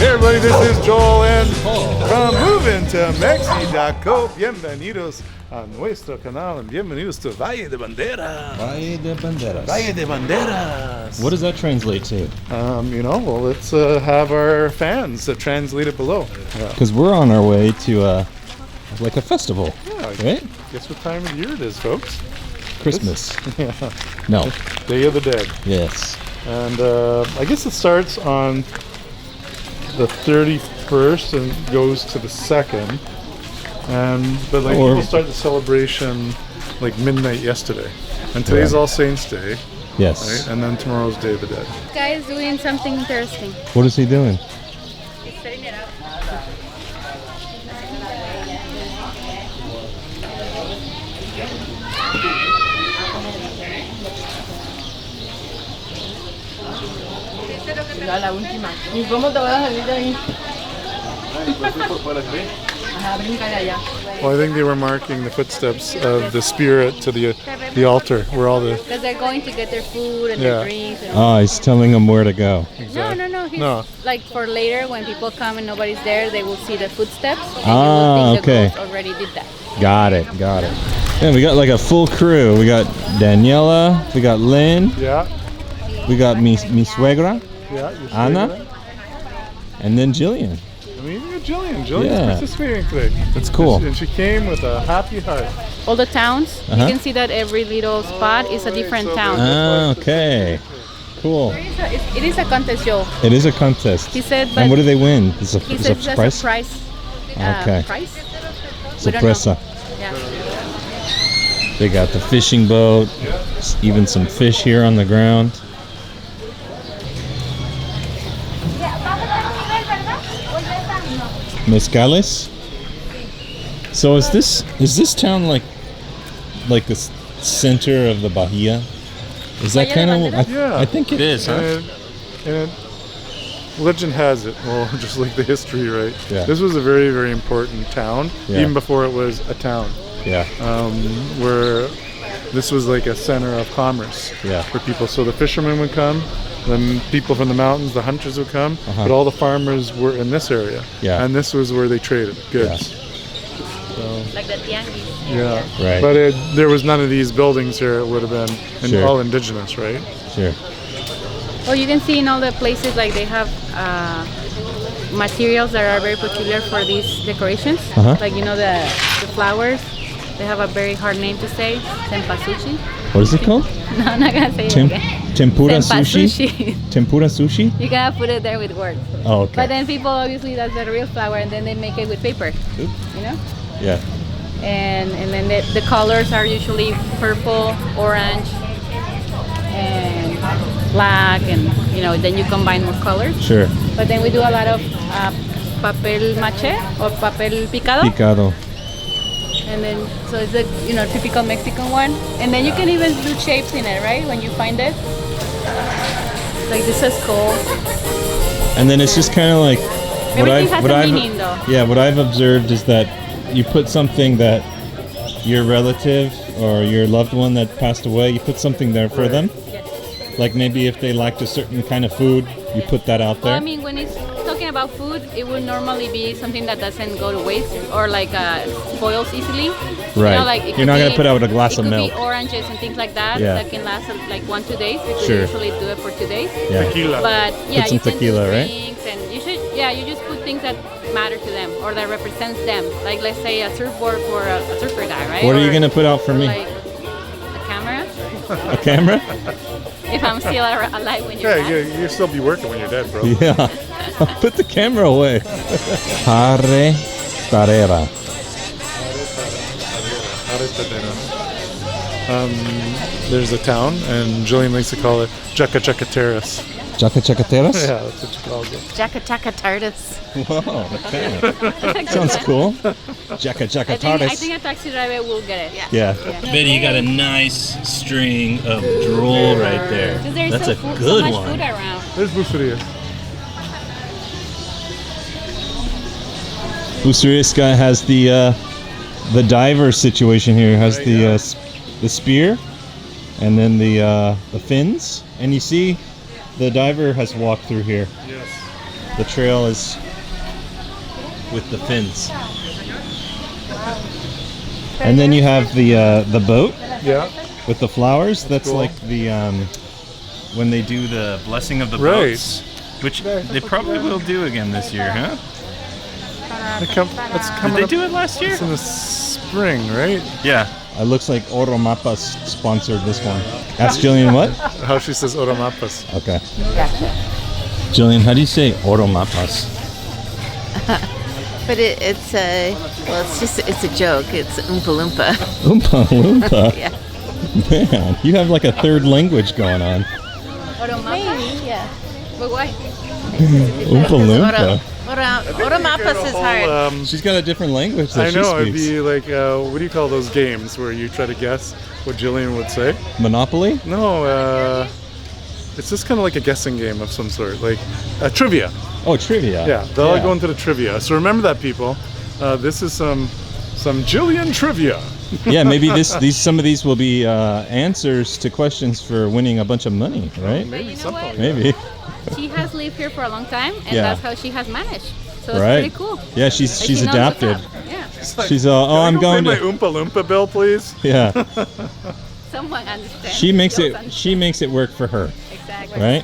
Hey everybody, this is Joel and from Moving to Mexico. Bienvenidos a nuestro canal and bienvenidos to Valle de Banderas. Valle de Banderas. Valle de Banderas. What does that translate to? Well, let's have our fans translate it below. Because we're on our way to like a festival, right? Guess what time of the year it is, folks? Christmas. Yeah. No. Day of the Dead. Yes. And I guess it starts on the 31st and goes to the 2nd. But like people start the celebration like midnight yesterday. And today's All Saints Day. Yes. Right? And then tomorrow's Day of the Dead. This guy is doing something interesting. What is he doing? He's setting it up. La última. ¿Y cómo te vas a salir de ahí? Ajá, bríncale allá. Well, I think they were marking the footsteps of the spirit to the altar where all the... Because they're going to get their food and their drinks. And Oh, he's telling them where to go. Exactly. No. He's No. like for later when people come and nobody's there, they will see the footsteps. And Ah, they will think okay. the ghost already did that. Got it. Yeah, we got like a full crew. We got Daniela, we got Lynn, Yeah. we got mi suegra, Yeah. You're Anna, saying and then Jillian. that? I mean, you got Jillian. Jillian's Yeah. participating today. That's cool. And she came with a happy heart. All the towns, Uh-huh. you can see that every little spot is a different town. Ah, okay. Cool. It is a contest, Joe. It is a contest. He said, And but what do they win? It's a, he it's said a that's prize? a prize. Okay. Price? We don't know. Sorpresa. Yeah. They got the fishing boat, even some fish here on the ground. Mezcales. So is this town like the center of the Bahia? Is that Valle de kind of? Banderas? Yeah. I think it is, huh? And legend has it, well, just like the history, right? Yeah. This was a very, very important town, Yeah. even before it was a town, Yeah. where this was like a center of commerce Yeah. for people. So the fishermen would come, then people from the mountains, the hunters would come, Uh-huh. but all the farmers were in this area. Yeah. And this was where they traded goods. Like the tianguis. Yeah. Right. But there was none of these buildings here. It would have been Sure. all indigenous, right? Sure. Well, you can see in all the places like they have materials that are very peculiar for these decorations. Uh-huh. Like the flowers. They have a very hard name to say, senpasuchi. What is it called? No, I'm not gonna say it again. Tempura sushi. Senpasuchi. Tempura sushi. You gotta put it there with words. Oh, okay. But then people obviously that's the real flower, and then they make it with paper. Oop. You know. Yeah. And then the colors are usually purple, orange, and black, and then you combine more colors. Sure. But then we do a lot of papel maché or papel picado. Picado. And then, so it's a typical Mexican one. And then you can even do shapes in it, right? When you find it. Like this is cool. And then it's just kind of like Everything has a meaning though. Yeah, what I've observed is that you put something that your relative or your loved one that passed away, you put something there for them. Yes. Like maybe if they liked a certain kind of food, you put that out there. Well, I mean, when it's talking about food, it would normally be something that doesn't go to waste or like spoils easily. Right. It You're not could gonna be- put out a glass of It milk. could be oranges and things like that Yeah. that can last like 1 2 days. We could Sure. usually do it for 2 days. Yeah. Tequila. But yeah, Put some you can tequila, do right? drinks and you just put things that matter to them or that represents them. Like let's say a surfboard for a surfer guy, right? What are you Or- gonna put out for or me? Like a camera. A camera? If I'm still alive when you're Yeah, dead. you'll still be working when you're dead, bro. Yeah. Put the camera away. Jarre Tarera. There's a town, and Jillian likes to call it Chaka Chaka Terrace. Chaka Chacateras? Yeah, that's what she calls it. Jacka Chaka Tardis. Wow, okay. Sounds cool. Chaka I Chacataris. think a taxi driver will get it. Yeah. Betty, you got a nice string of drool right there. Because there's That's so, a so good much one. food around. There's Bucerias. Bucerias guy has the diver situation here. Has the spear, and then the fins, and you see the diver has walked through here. Yes. The trail is with the fins. And then you have the boat Yeah. with the flowers. That's Cool. like the when they do the blessing of the Right. boats, which they probably will do again this year, huh? It's Did coming they up. do it last year? It's in the spring, right? Yeah. It looks like Oro Mapas sponsored this one. Ask Jillian what? How she says Oromapas. Okay. Jillian, how do you say Oro Mapas? But it's a joke. It's Oompa Loompa. Oompa Loompa. Yeah. Man, you have like a third language going on. Maybe, yeah. But why? Oompa Loompa. Oromapas is hard. She's got a different language that I know, she it'd speaks. be like, what do you call those games where you try to guess what Jillian would say? Monopoly? No, it's just kind of like a guessing game of some sort, like trivia. Oh, trivia. Yeah, they'll all go into the trivia. So remember that, people. This is some Jillian trivia. Yeah, maybe some of these will be answers to questions for winning a bunch of money, right? But you know something what? like Maybe. She has lived here for a long time, and Yeah. that's how she has managed. So it's Right. pretty cool. Yeah, Like, she's she knows what's adapted. up. Yeah. She's I'm going pay to. my Oompa Loompa bill, please. Yeah, Someone understands. she makes it. Knows She makes it work for her, Exactly. right?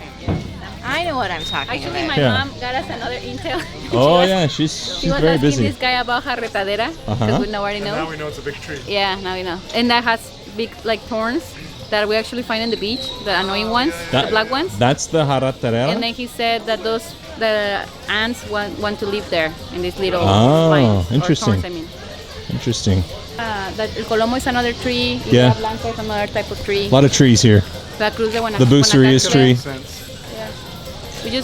I know what I'm talking Actually, about. my Yeah. mom got us another intel. Oh yeah, she's She was very asking busy. this guy about jarretadera, because we already Now know. we know it's a big tree. Yeah, now we know. And that has big like thorns that we actually find in the beach, the annoying ones, the black ones. That's the Haratarera. And then he said that the ants want to live there in these little Oh, vines, or interesting. thorns, I mean. Interesting. That el colomo is another tree. Yeah. Isla Blanca is another type of tree. A lot of trees here. La Cruz de The Bucerias Guanacaste. tree.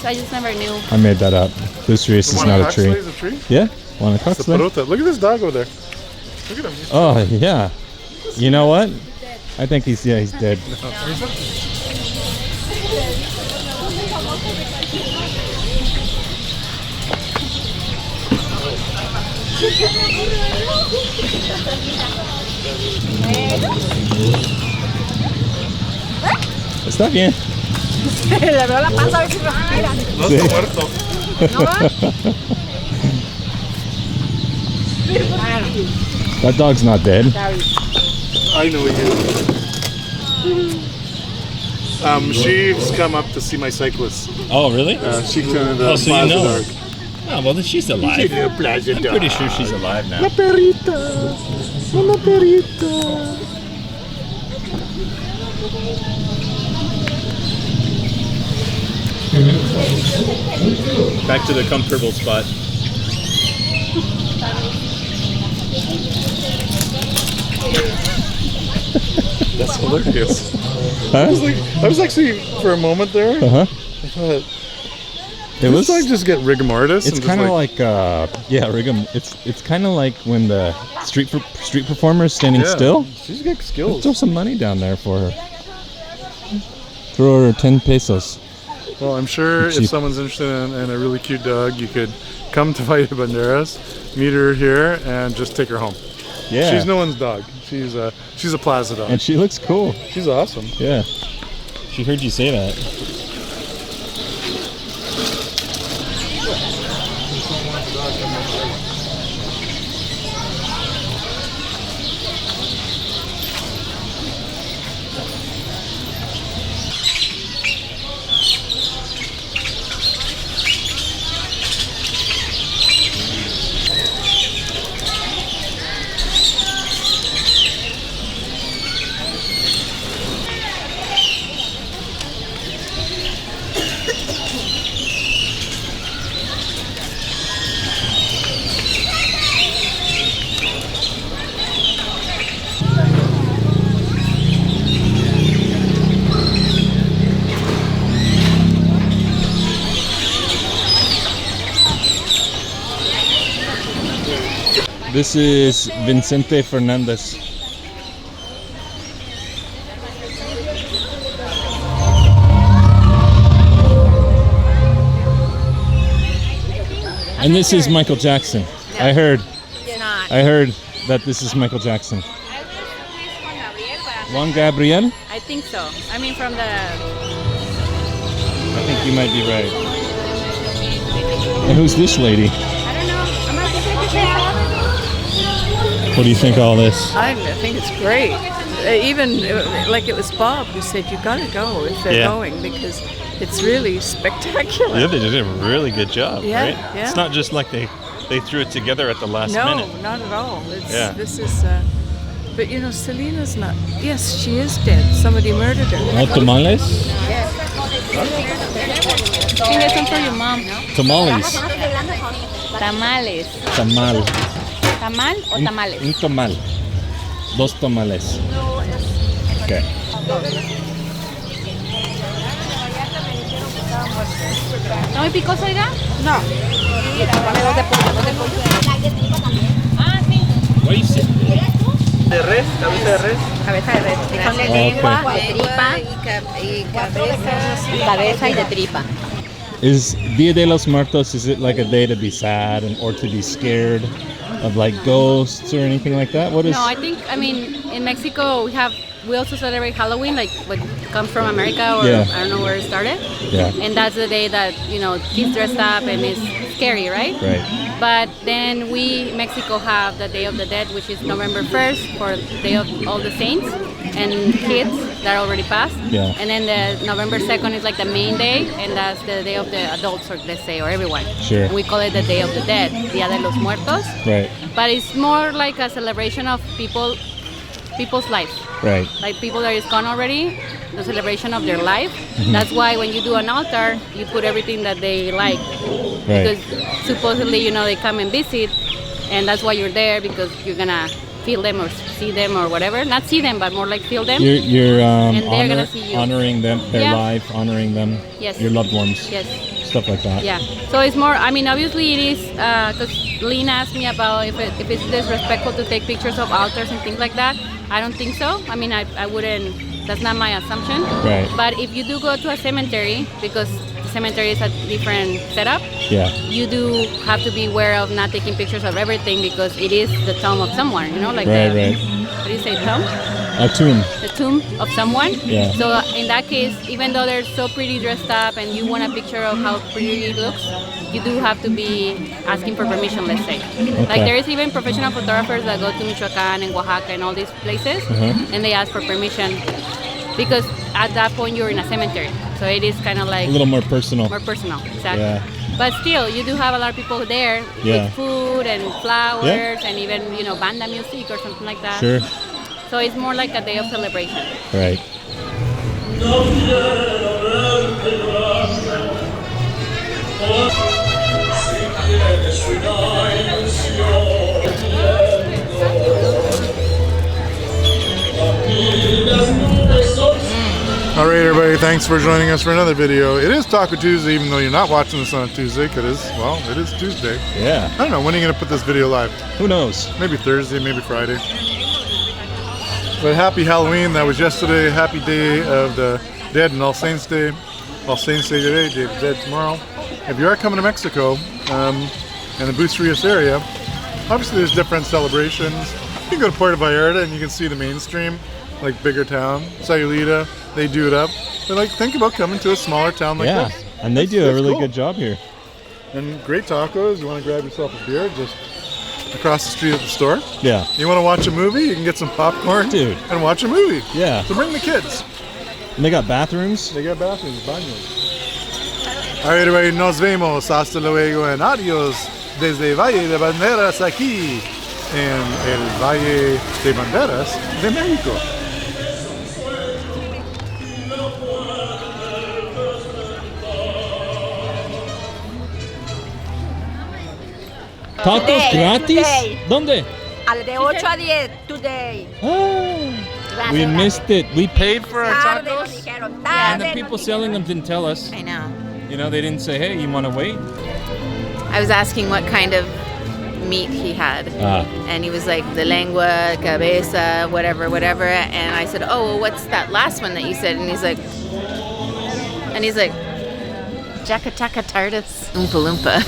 I just never knew. I made that up. Bucerias is not a tree. Is a tree? Yeah, It's a Guanacaste. Puerto. Look at this dog over there. Look at him. He's Oh yeah. You know what? I think he's dead. Está bien. Le veo la panza a ver si respira. No está muerto. ¿No va? That dog's not dead. I know you. She's come up to see my cyclist. Oh really? She kind of so you know her. Oh well, then she's alive. I'm pretty sure she's alive now. Perrita. Una perrita. Back to the comfortable spot. That's hilarious. Huh? I was actually, for a moment there, Uh huh. I thought, It was. this dog just get rigor mortis? It's and just kind of like rigum. It's kind of like when the street performers standing yeah, still. She's got Let's skills. throw some money down there for her. Throw her 10 pesos. Well, I'm sure Cheap. if someone's interested in a really cute dog, you could come to Valle de Banderas, meet her here, and just take her home. Yeah. She's no one's dog. She's a plaza dog. And she looks cool. She's awesome. Yeah. She heard you say that. This is Vicente Fernandez. And this is Michael Jackson. I heard that this is Michael Jackson. Juan Gabriel? I think so. I mean, from the. I think you might be right. And who's this lady? I don't know. I'm gonna take a picture. What do you think of all this? I think it's great. Even like it was Bob who said you got to go if they're Yeah. going because it's really spectacular. Yeah, they did a really good job, Yeah, right? yeah. It's not just like they threw it together at the last No, minute. not at all. It's, Yeah. This is. But you know, Selena's not. Yes, she is dead. Somebody murdered her. Oh, tamales? I think it's some for your mom. Tamales. Tamales. Tamal. ¿Tamal o tamales? Un tamal. Dos tamales. Okay. ¿No me picó, oiga? No. Ah, sí. What do you say? De res, cabeza de res. Cabeza de res. Son de lengua, de tripa, cabeza y de tripa. Is Dia de los Muertos, is it like a day to be sad or to be scared of like ghosts or anything like that? What is... No, I mean, in Mexico we also celebrate Halloween, like what comes from America or Yeah. I don't know where it started. Yeah. And that's the day that, kids dressed up and it's scary, right? Right. But then Mexico have the Day of the Dead, which is November 1st for Day of All the Saints and kids that already passed. Yeah. And then the November 2nd is like the main day, and that's the day of the adults, or let's say, or everyone. Sure. We call it the Day of the Dead, Dia de los Muertos. Right. But it's more like a celebration of people's life. Right. Like people that is gone already, the celebration of their life. That's why when you do an altar, you put everything that they like. Right. Because supposedly, they come and visit, and that's why you're there, because you're gonna feel them or see them or whatever. Not see them, but more like feel them. You're And they're gonna see you. honoring them, their Yeah. life, honoring them, Yes. your loved ones, Yes. stuff like that. Yeah. So it's more. I mean, obviously it is because Lynn asked me about if it's disrespectful to take pictures of altars and things like that. I don't think so. I mean, I wouldn't. That's not my assumption. Right. But if you do go to a cemetery, because the cemetery is a different setup, Yeah. you do have to be aware of not taking pictures of everything, because it is the tomb of someone. Like Right, the, right. what do you say, tomb? A tomb. The tomb of someone. Yeah. So in that case, even though they're so pretty dressed up and you want a picture of how pretty it looks, you do have to be asking for permission, let's say. Like there is even professional photographers that go to Michoacán and Oaxaca and all these places, and they ask for permission, because at that point you're in a cemetery. So it is kind of like A little more personal. more personal. Exactly. Yeah. But still, you do have a lot of people there Yeah. with food and flowers and even, banda music or something like that. Sure. So it's more like a day of celebration. Right. All right, everybody, thanks for joining us for another video. It is Taco Tuesday, even though you're not watching this on a Tuesday, because it is Tuesday. Yeah. I don't know, when are you going to put this video live? Who knows? Maybe Thursday, maybe Friday. But happy Halloween, that was yesterday. Happy Day of the Dead and All Saints Day. All Saints Day today, Day of the Dead tomorrow. If you are coming to Mexico, in the Bucerias area, obviously there's different celebrations. You can go to Puerto Vallarta and you can see the mainstream, like bigger town. Sayulita, they do it up. But think about coming to a smaller town like Yeah. this. And they do a That's really cool. good job here. And great tacos. You want to grab yourself a beer, just across the street at the store. Yeah. You want to watch a movie, you can get some popcorn Dude. and watch a movie. Yeah. So bring the kids. And they got bathrooms. They got bathrooms, baños. All right, everybody, nos vemos. Hasta luego and adios desde Valle de Banderas aquí en el Valle de Banderas de México. ¿Tacos Today, gratis? today. ¿Dónde? Al de 8 a 10, today. Oh, we missed it. We paid for our Tarde, nos tacos. dijeron, And tarde, the nos people dijeron. selling them didn't tell us. I know. They didn't say, hey, you want to wait? I was asking what kind of meat he had. And he was like, the lengua, cabeza, whatever. And I said, oh, well, what's that last one that you said? And he's like, Jackataka tardis, Oompa Loompa.